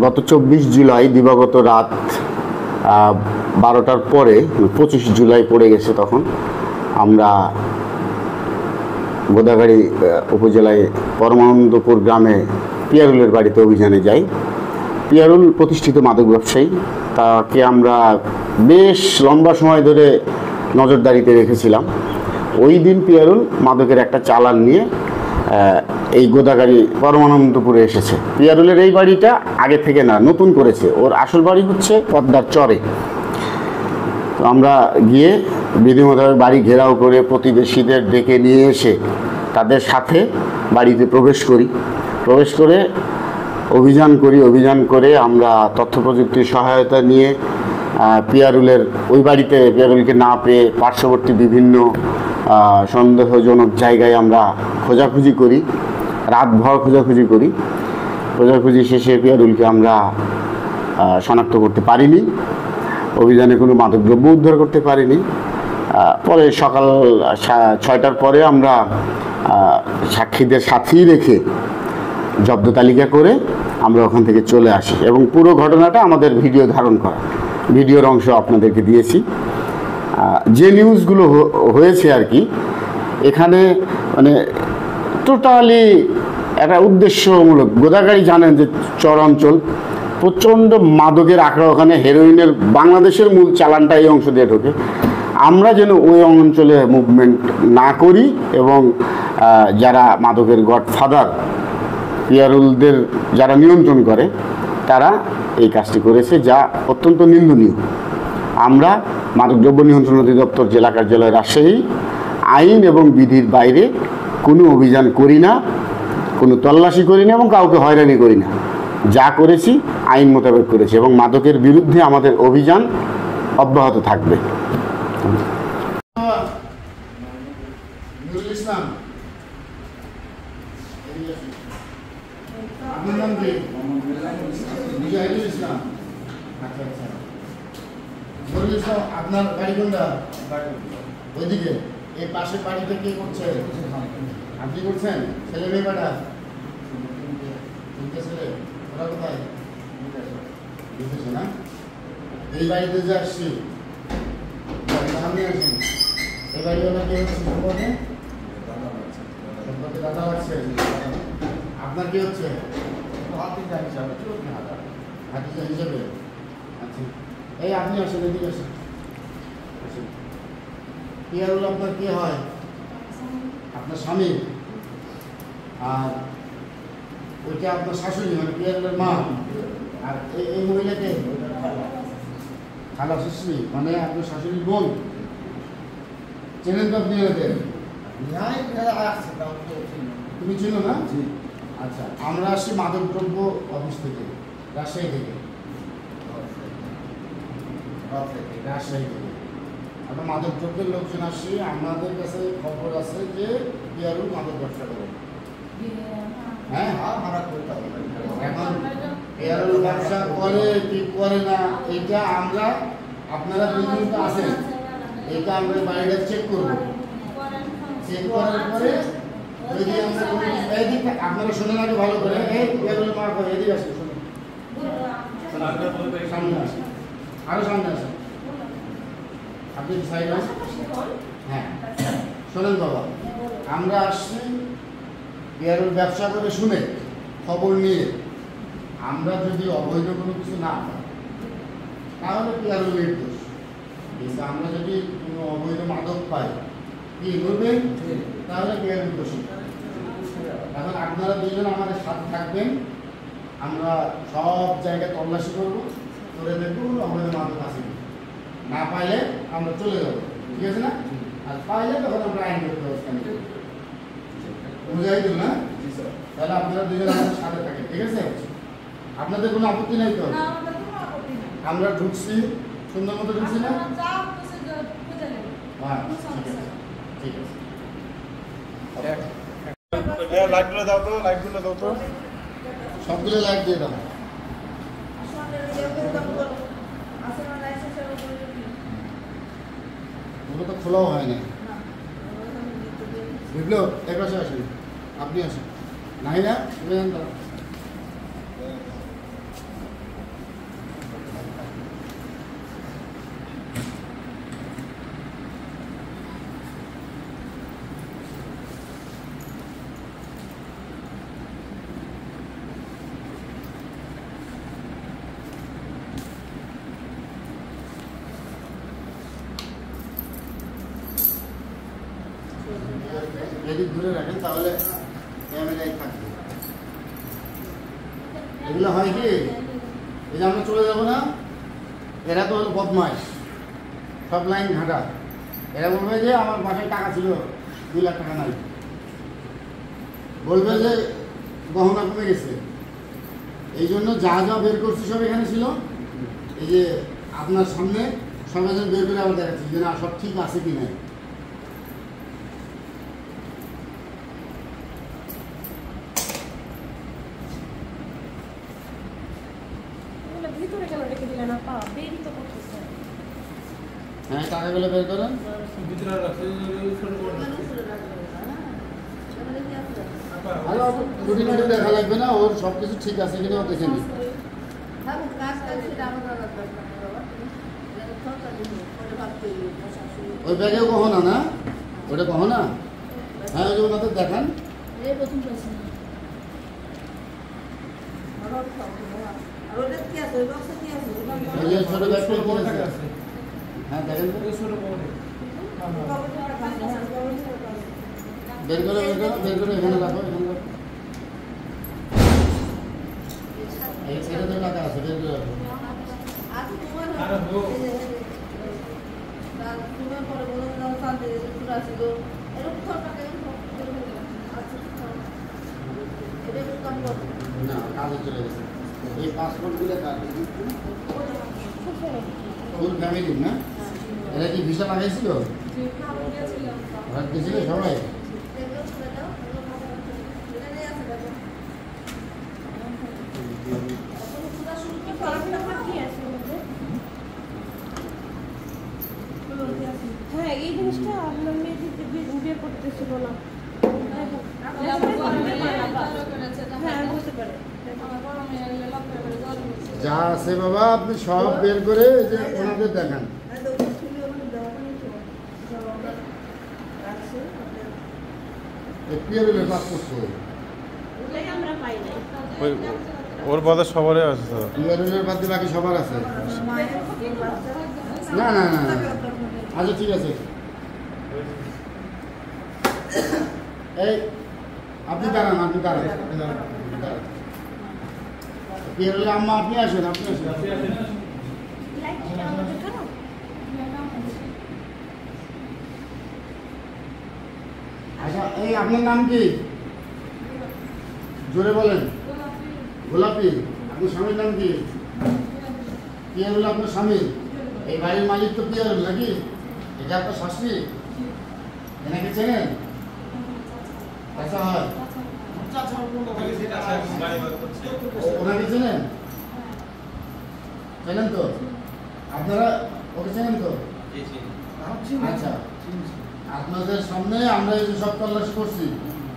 গত 24 জুলাই দিবাগত রাত 12টার পরে 25 জুলাই পড়ে গেছে, তখন আমরা গোদাগাড়ি উপজেলায় পরমানন্দপুর গ্রামে পিয়ারুলের বাড়িতে অভিযানে যাই। পিয়ারুল প্রতিষ্ঠিত মাদক ব্যবসায়ী, তাকে আমরা বেশ লম্বা সময় ধরে নজরদারিতে রেখেছিলাম। ওই দিন পিয়ারুল মাদকের একটা চালান নিয়ে এই গোদাগাড়ি পরমানন্দপুরে এসেছে। পিয়ারুলের এই বাড়িটা আগে থেকে না, নতুন করেছে। ওর আসল বাড়ি হচ্ছে পদ্মার চরে। তো আমরা গিয়ে বিধি মোতাবেক বাড়ি ঘেরাও করে প্রতিবেশীদের ডেকে নিয়ে এসে তাদের সাথে বাড়িতে প্রবেশ করে অভিযান করে আমরা তথ্য প্রযুক্তির সহায়তা নিয়ে পিয়ারুলের ওই বাড়িতে পিয়ারুলকে না পেয়ে পার্শ্ববর্তী বিভিন্ন সন্দেহজনক জায়গায় আমরা খোঁজাখুঁজি করি, রাতভর খোঁজাখুঁজি শেষে পিয়ারুলকে আমরা শনাক্ত করতে পারিনি। অভিযানে কোনো মাদকদ্রব্য উদ্ধার করতে পারিনি। পরে সকাল 6টার পরে আমরা সাক্ষীদের সাথেই রেখে জব্দ তালিকা করে আমরা ওখান থেকে চলে আসি এবং পুরো ঘটনাটা আমাদের ভিডিও ধারণ করা, ভিডিওর অংশ আপনাদেরকে দিয়েছি। যে নিউজগুলো হয়েছে আর কি, এখানে মানে টোটালি একটা উদ্দেশ্যমূলক। গোদাগাড়ি জানেন যে চর অঞ্চল, প্রচণ্ড মাদকের আঁকড়া, ওখানে হেরোইনের বাংলাদেশের মূল চালানটা এই অংশ দিয়ে ঢোকে। আমরা যেন ওই অঞ্চলে মুভমেন্ট না করি এবং যারা মাদকের গডফাদার পিয়ারুলদের যারা নিয়ন্ত্রণ করে তারা এই কাজটি করেছে, যা অত্যন্ত নিন্দনীয়। আমরা মাদকদ্রব্য নিয়ন্ত্রণ অধিদপ্তর জেলা কার্যালয় রাজশাহী আইন এবং বিধির বাইরে কোনো অভিযান করি না, কোনো তল্লাশি করি না এবং কাউকে হয়রানি করি না। যা করেছি আইন মোতাবেক করেছি এবং মাদকের বিরুদ্ধে আমাদের অভিযান অব্যাহত থাকবে। আপনার বাড়ি কোনটা? ওইদিকে এই পাশের বাড়িতে কে করছে? আপনি করছেন? ছেলে মেয়ে কটা? তিনটে ছেলে। ওরা কোথায়? না এই বাড়িতে যে আসছি সামনে আসেন। এই বাড়ি ওরা কে হচ্ছে? দাদা হচ্ছে। আপনার কি হচ্ছে? হাতিজা হিসাবে। হাতিজা হিসাবে। আচ্ছা, এই আপনি আসেন, এদিকে আসেন। পিয়ারুল আপনার কি হয়? আপনার স্বামী। আর ওইটা আপনার শাশুড়ি, মানে পিয়ারুলের মা। আর এই মহিলাকে খালা শাশুড়ি, মানে আপনার শাশুড়ির বোন। চেনেন তো আপনি এদের? তুমি চিনো না? আচ্ছা, আমরা আসছি মাদকদ্রব্য অফিস থেকে, রাজশাহী থেকে। আমরা মাদকদ্রব্যের লোকজন আসছি। আমাদের কাছে খবর আছে যে পিয়ারুল মাদক ব্যবসা করে। হ্যাঁ, এখন পিয়ারুল ব্যবসা করে কি করে না এটা আমরা, আপনারা দুজন তো আছেন, এটা আমরা বাড়িটা চেক করবো। চেক করার পরে যদি আমরা এদিক আপনারা শুনে আগে ভালো করে, এই পিয়ারুল মা করে এদিকে আসে, শুনুন সামনে আসে, আরো সামনে আসে। আপনি সাইড আসেন। হ্যাঁ, শোনেন বাবা, আমরা আসছি পিয়ারুল ব্যবসা করে শুনে খবর নিয়ে। আমরা যদি অবৈধ কোনো কিছু না পাই তাহলে পিয়ারুল নির্দোষ, কিন্তু আমরা যদি কোনো অবৈধ মাদক পাই কি করবেন? তাহলে পিয়ারুল দোষী। এখন আপনারা দুজন আমাদের সাথে থাকবেন। আমরা সব জায়গায় তল্লাশি করবো, করে দেখবো অবৈধ মাদক আছে না। পাইলে আমরা চলে যাবো, ঠিক আছে না? আর পাইলে তখন আমরা আইনগত ব্যবস্থা নিব। বুঝাই দিল না? তাহলে আপনারা দুজন আমাদের সাথে থাকেন, ঠিক আছে? আপনাদের কোনো আপত্তি নাই তো? আমরা ঢুকছি সুন্দর মতো, ঢুকছি না? ঠিক আছে। লাইটগুলো দাও তো, লাইটগুলো দাও তো, সবগুলো লাইট দিয়ে দাও। ওগুলো তো খোলাও হয় না। বিপ্লব, এক পাশে আসেন, আপনি আসেন। নাই না, তুমি জানতো এদিক দূরে রাখেন, তাহলে ক্যামেরায় থাকবে। এগুলো হয় কি, এই যে আমরা চলে যাবো না, এরা তো হলো বদমাইশ, সব লাইন ঘাটা। এরা বলবে যে আমার বাসায় টাকা ছিল 2 লাখ টাকা নাই, বলবে যে গহনা কমে গেছে। এই জন্য যা যা বের করছি সব এখানে ছিল, এই যে আপনার সামনে সবাই যেন বের করে আবার দেখাচ্ছি যে না সব ঠিক আছে কি নাই। ভিতরে কেন রেখে দিলে না পা বেরি তো করতেছে। হ্যাঁ, টাকাগুলো বের করেন। আরে গুটি গুটি দেখা লাগবে না, ওর সব কিছু ঠিক আছে কিনা ও দেখে নিই। ওই ব্যাগেও গহনা না, ওটা গহনা। হ্যাঁ, ওই যে ওনাদের দেখান। ওই যে ছোট ব্যাগটা কি আছে? হ্যাঁ, দেখেন তো। বের করে এখানে রাখো, এখানে রাখো। এই সাইডে তো টাকা আছে, বের করে রাখো। না, কাজে চলে গেছে। এই পাসপোর্টগুলো কার? ফুল ফ্যামিলি না? এরা কি ভিসা লাগাইছিল? গেছিল সবাই? হ্যাঁ, এই জিনিসটা আপনার মেয়ে বিয়ে করতেছিল না। হ্যাঁ, বুঝতে পারে। যা আছে বাবা আপনি সব বের করে এই যে ওনাদের দেখান। পিয়ারের পাসপোর্ট আমরা পাই নাই। ওর বাদে সবারই আছে তো। পিয়ারের বাদ দিয়ে বাকি সবার আছে। না না না না, আচ্ছা ঠিক আছে। এই আপনি দাঁড়ান, পিয়ারের আম্মা আপনি আসেন। আচ্ছা, এই আপনার নাম কি? জোরে বলেন। গোলাপি। আপনার স্বামীর নাম কি? পিয়ারুল আপনার স্বামী? এই বাড়ির মালিক তো পিয়ারুল নাকি? এটা আপনার শাশুড়ি? এনাকে চেনেন? আচ্ছা, হয় ওনাকে চেনেন? চেনেন তো? আপনারা ওকে চেনেন তো? আচ্ছা, আপনাদের সামনে আমরা এই যে সব তল্লাশি করছি,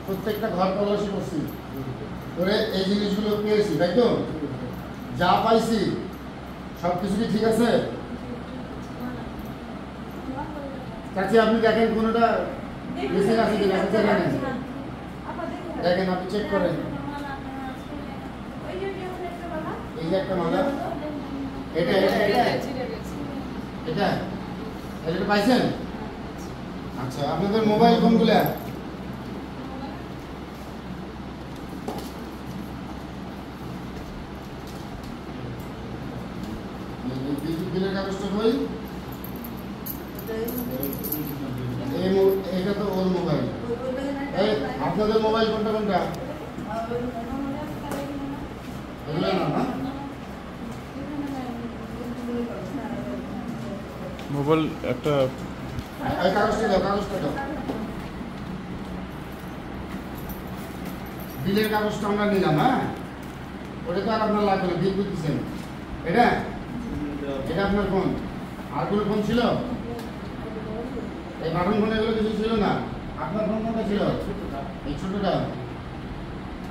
প্রত্যেকটা ঘর তল্লাশি করছি করে এই জিনিসগুলো পেয়েছি, তাই তো? যা পাইছি সব কিছু কি ঠিক আছে? কাছে আপনি দেখেন কোনোটা মিসিং আছে কিনা, দেখেন, আপনি চেক করেন। এই যে একটা মালা, এটা পাইছেন? আচ্ছা, আপনাদের মোবাইল ফোনগুলো বিলের কাগজটা কই? এটা তো ওর মোবাইল। আপনাদের মোবাইল কোনটা? এগুলো না? মোবাইল একটা কাগজটা দাও। বিলের কাগজটা আমরা নিলাম। হ্যাঁ, ওটা তো আর আপনার লাগবে না, বিল বুঝতেছেন। এটা আপনার ফোন? আর কোনো ফোন ছিল? এই বাটন ফোন এগুলো কিছু ছিল না? আপনার ফোন কোনটা ছিল? এই ছোটটা?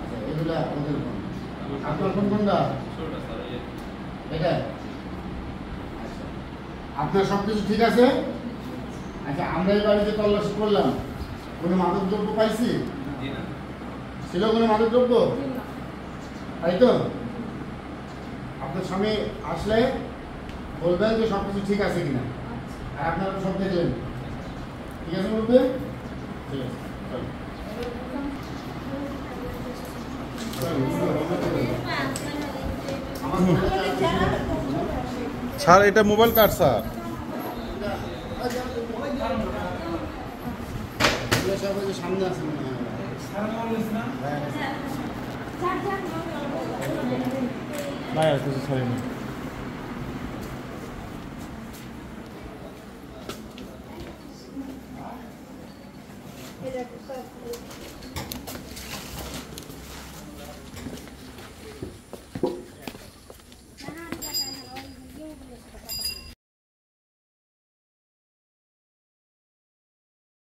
আচ্ছা, এগুলা ওদের ফোন। আপনার ফোন কোনটা? এটা? আচ্ছা, আপনার সব কিছু ঠিক আছে? আচ্ছা, আমরা এই বাড়িতে তল্লাশি করলাম, কোনো মাদক দ্রব্য পাইছি? ছিল কোনো মাদক দ্রব্য? তাই তো? আপনার স্বামী আসলে বলবেন যে সব কিছু ঠিক আছে কিনা, আর আপনারা সব দেখলেন, ঠিক আছে বলবে? ঠিক আছে। স্যার এটা মোবাইল কার স্যার? সব ওই যে সামনে আছে মনে হয়। না আর কিছু ছাড়িনি।